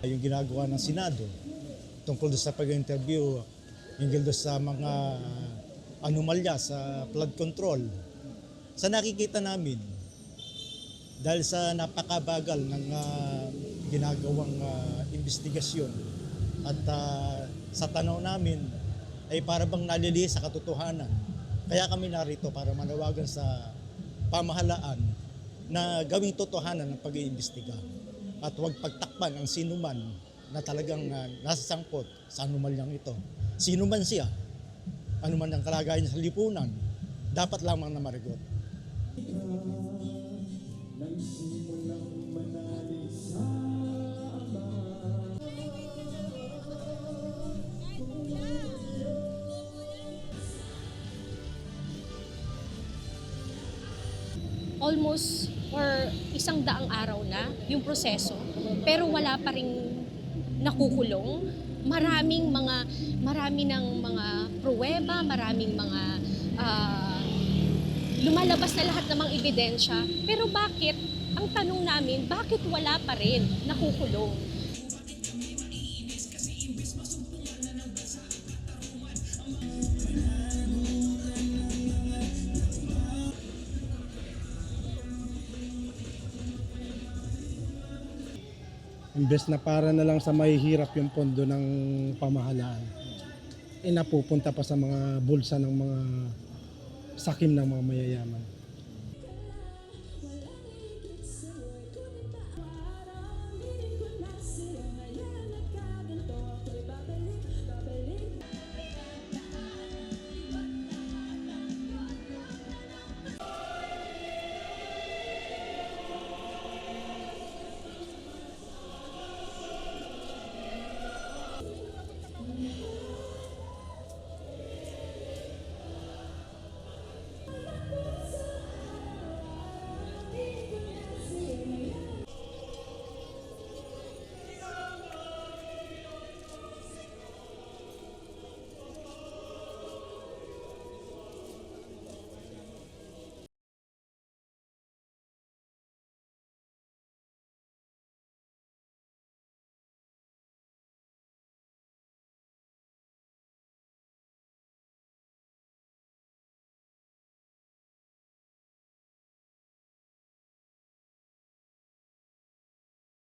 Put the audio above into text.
Yung ginagawa ng Senado tungkol sa pag-interview, hinggil doon sa mga anomalya sa flood control. Sa nakikita namin, dahil sa napakabagal ng ginagawang investigasyon at sa tanaw namin ay para bang nalilihis sa katotohanan. Kaya kami narito para manawagan sa pamahalaan na gawing totohanan ng pag-iimbestiga at huwag pagtakpan ang sinuman na talagang nasasangkot sa anomalyang ito. Sino man siya, anuman ang kalagayan sa lipunan, dapat lamang na marigot. Almost for 100 araw na yung proseso, pero wala pa ring nakukulong. Marami ng mga pruweba, maraming mga lumalabas na lahat ng mga ebidensya. Pero bakit, ang tanong namin, bakit wala pa rin nakukulong? Imbes na para na lang sa mahihirap yung pondo ng pamahalaan, napupunta pa sa mga bulsa ng mga sakim ng mga mayayaman.